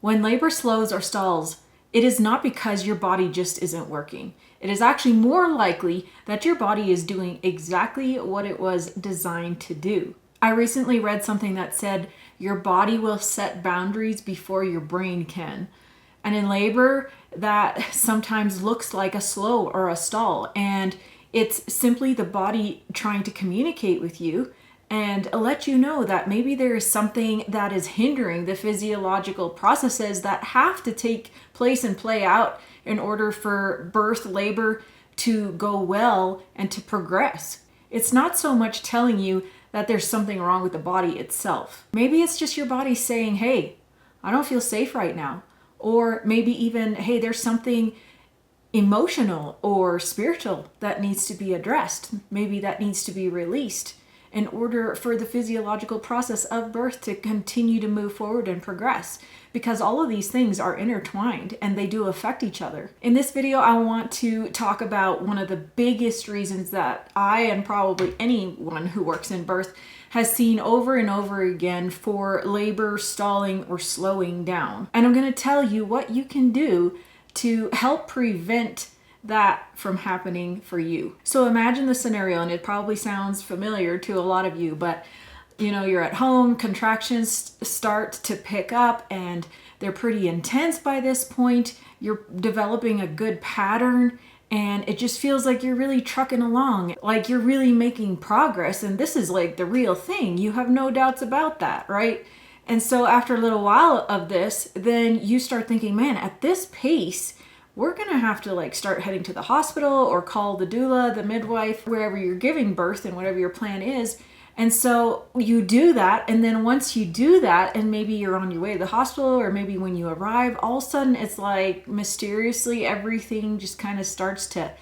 When labor slows or stalls, it is not because your body just isn't working. It is actually more likely that your body is doing exactly what it was designed to do. I recently read something that said your body will set boundaries before your brain can. And in labor, that sometimes looks like a slow or a stall. And it's simply the body trying to communicate with you and let you know that maybe there is something that is hindering the physiological processes that have to take place and play out in order for birth, labor to go well and to progress. It's not so much telling you that there's something wrong with the body itself. Maybe it's just your body saying, hey, I don't feel safe right now. Or maybe even, hey, there's something emotional or spiritual that needs to be addressed. Maybe that needs to be released in order for the physiological process of birth to continue to move forward and progress, because all of these things are intertwined and they do affect each other. In this video, I want to talk about one of the biggest reasons that I, and probably anyone who works in birth, has seen over and over again for labor stalling or slowing down. And I'm going to tell you what you can do to help prevent that from happening for you. So imagine the scenario, and it probably sounds familiar to a lot of you, but you're at home, contractions start to pick up and they're pretty intense by this point. You're developing a good pattern and it just feels like you're really trucking along, like you're really making progress. And this is like the real thing. You have no doubts about that, right? And so after a little while of this, then you start thinking, man, at this pace, we're going to have to start heading to the hospital or call the doula, the midwife, wherever you're giving birth and whatever your plan is. And so you do that. And then once you do that, and maybe you're on your way to the hospital, or maybe when you arrive, all of a sudden it's like mysteriously everything just kind of starts to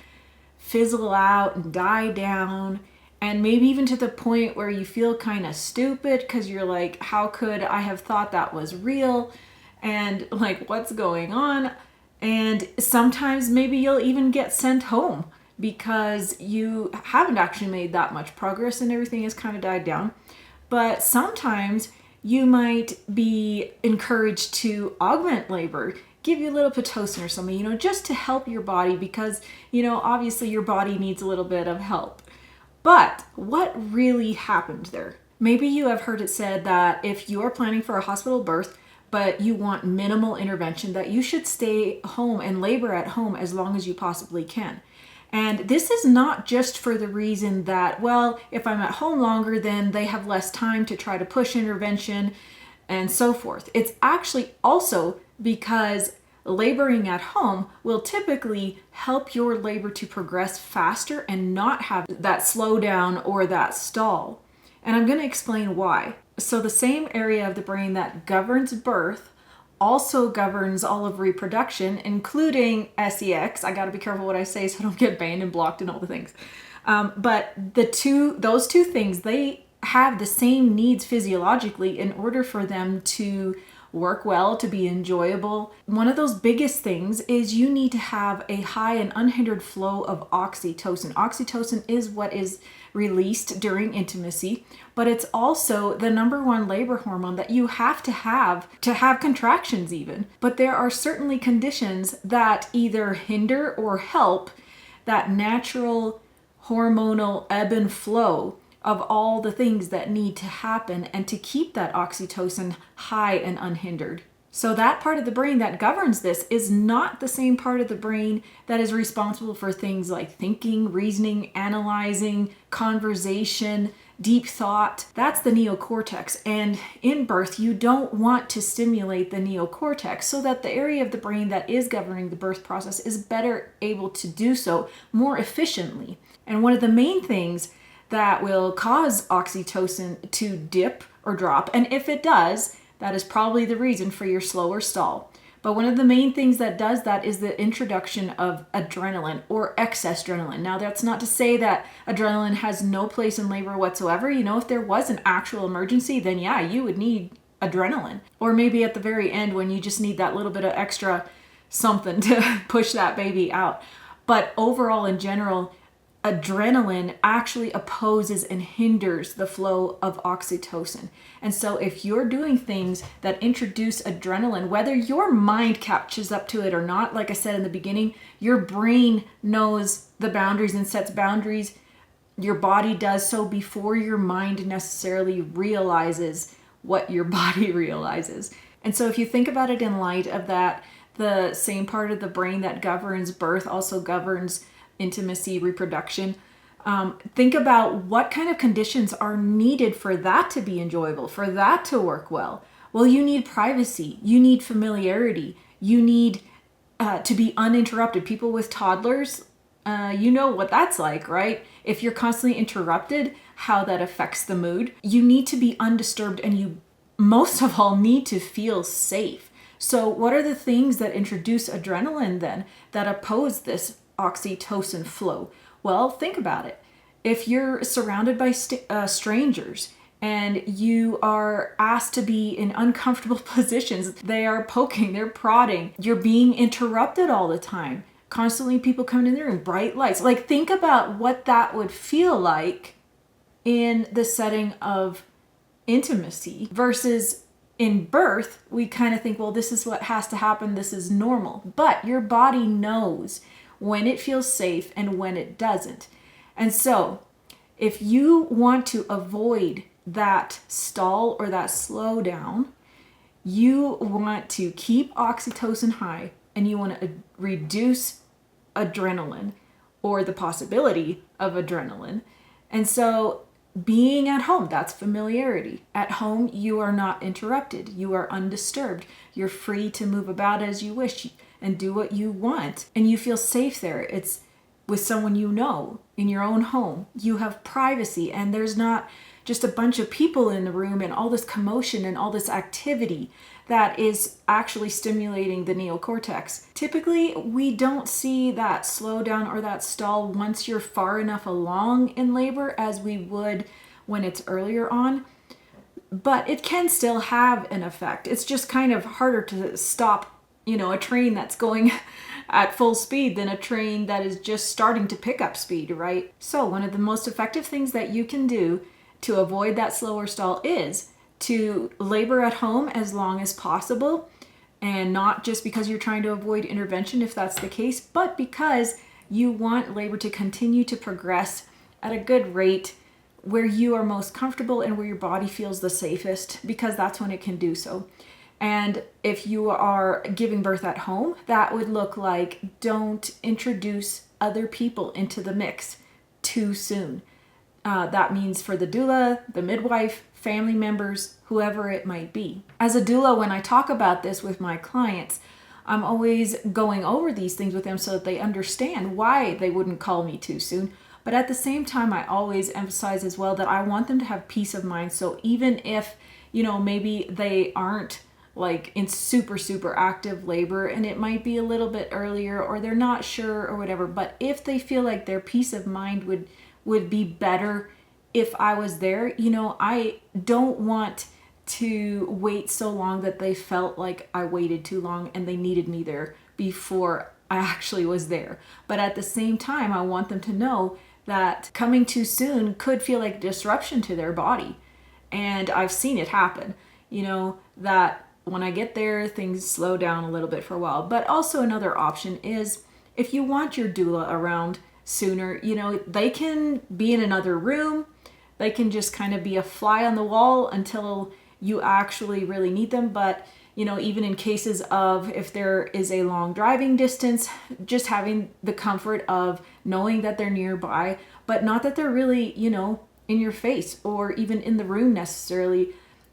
fizzle out and die down. And maybe even to the point where you feel kind of stupid because you're like, how could I have thought that was real? And what's going on? And sometimes maybe you'll even get sent home because you haven't actually made that much progress and everything has kind of died down. But sometimes you might be encouraged to augment labor, give you a little Pitocin or something, just to help your body because, obviously your body needs a little bit of help. But what really happened there? Maybe you have heard it said that if you're planning for a hospital birth, but you want minimal intervention, that you should stay home and labor at home as long as you possibly can. And this is not just for the reason that, well, if I'm at home longer, then they have less time to try to push intervention and so forth. It's actually also because laboring at home will typically help your labor to progress faster and not have that slowdown or that stall. And I'm going to explain why. So the same area of the brain that governs birth also governs all of reproduction, including sex. I got to be careful what I say so I don't get banned and blocked and all the things. But those two things, they have the same needs physiologically in order for them to work well, to be enjoyable. One of those biggest things is you need to have a high and unhindered flow of oxytocin. Oxytocin is what is released during intimacy, but it's also the number one labor hormone that you have to have contractions even. But there are certainly conditions that either hinder or help that natural hormonal ebb and flow of all the things that need to happen and to keep that oxytocin high and unhindered. So that part of the brain that governs this is not the same part of the brain that is responsible for things like thinking, reasoning, analyzing, conversation, deep thought. That's the neocortex. And in birth, you don't want to stimulate the neocortex so that the area of the brain that is governing the birth process is better able to do so more efficiently. And one of the main things that will cause oxytocin to dip or drop, and if it does, that is probably the reason for your slower stall. But one of the main things that does that is the introduction of adrenaline or excess adrenaline. Now, that's not to say that adrenaline has no place in labor whatsoever. If there was an actual emergency, then yeah, you would need adrenaline. Or maybe at the very end when you just need that little bit of extra something to push that baby out. But overall, in general, adrenaline actually opposes and hinders the flow of oxytocin. And so if you're doing things that introduce adrenaline, whether your mind catches up to it or not, like I said in the beginning, your brain knows the boundaries and sets boundaries. Your body does so before your mind necessarily realizes what your body realizes. And so if you think about it in light of that, the same part of the brain that governs birth also governs intimacy, reproduction. Think about what kind of conditions are needed for that to be enjoyable, for that to work well. Well, you need privacy, you need familiarity, you need to be uninterrupted. People with toddlers, you know what that's like, right? If you're constantly interrupted, how that affects the mood. You need to be undisturbed, and you most of all need to feel safe. So what are the things that introduce adrenaline then that oppose this oxytocin flow? Well, think about it. If you're surrounded by strangers and you are asked to be in uncomfortable positions, they are poking, they're prodding, you're being interrupted all the time, constantly people coming in there in bright lights. Like, think about what that would feel like in the setting of intimacy versus in birth. We kind of think, well, this is what has to happen, this is normal. But your body knows when it feels safe and when it doesn't. And so if you want to avoid that stall or that slowdown, you want to keep oxytocin high and you want to reduce adrenaline or the possibility of adrenaline. And so being at home, that's familiarity. At home, you are not interrupted. You are undisturbed. You're free to move about as you wish and do what you want. And you feel safe there. It's with someone you know in your own home. You have privacy, and there's not just a bunch of people in the room and all this commotion and all this activity that is actually stimulating the neocortex. Typically, we don't see that slowdown or that stall once you're far enough along in labor as we would when it's earlier on. But it can still have an effect. It's just kind of harder to stop, a train that's going at full speed than a train that is just starting to pick up speed, right? So one of the most effective things that you can do to avoid that slower stall is to labor at home as long as possible, and not just because you're trying to avoid intervention if that's the case, but because you want labor to continue to progress at a good rate where you are most comfortable and where your body feels the safest, because that's when it can do so. And if you are giving birth at home, that would look like don't introduce other people into the mix too soon. That means for the doula, the midwife, family members, whoever it might be. As a doula, when I talk about this with my clients, I'm always going over these things with them so that they understand why they wouldn't call me too soon. But at the same time, I always emphasize as well that I want them to have peace of mind. So even if, maybe they aren't like in super, super active labor and it might be a little bit earlier or they're not sure or whatever, but if they feel like their peace of mind would be better if I was there, I don't want to wait so long that they felt like I waited too long and they needed me there before I actually was there. But at the same time, I want them to know that coming too soon could feel like disruption to their body. And I've seen it happen, that when I get there, things slow down a little bit for a while. But also another option is if you want your doula around sooner, they can be in another room. They can just kind of be a fly on the wall until you actually really need them. But, even in cases of if there is a long driving distance, just having the comfort of knowing that they're nearby, but not that they're really, in your face or even in the room necessarily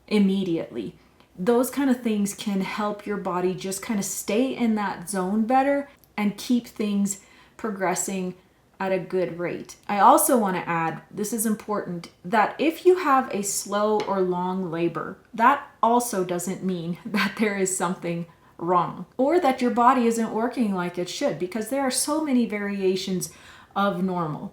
immediately. Those kind of things can help your body just kind of stay in that zone better and keep things progressing at a good rate. I also want to add, this is important, that if you have a slow or long labor, that also doesn't mean that there is something wrong or that your body isn't working like it should, because there are so many variations of normal.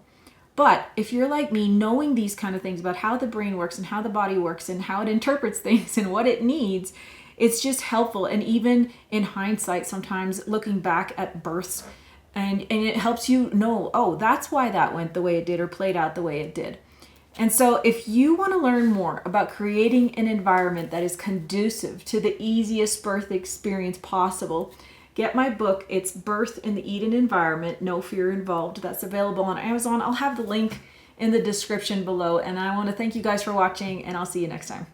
But if you're like me, knowing these kind of things about how the brain works and how the body works and how it interprets things and what it needs, it's just helpful. And even in hindsight, sometimes looking back at births, And it helps you know, oh, that's why that went the way it did or played out the way it did. And so if you want to learn more about creating an environment that is conducive to the easiest birth experience possible, get my book. It's Birth in the Eden Environment, No Fear Involved. That's available on Amazon. I'll have the link in the description below. And I want to thank you guys for watching, and I'll see you next time.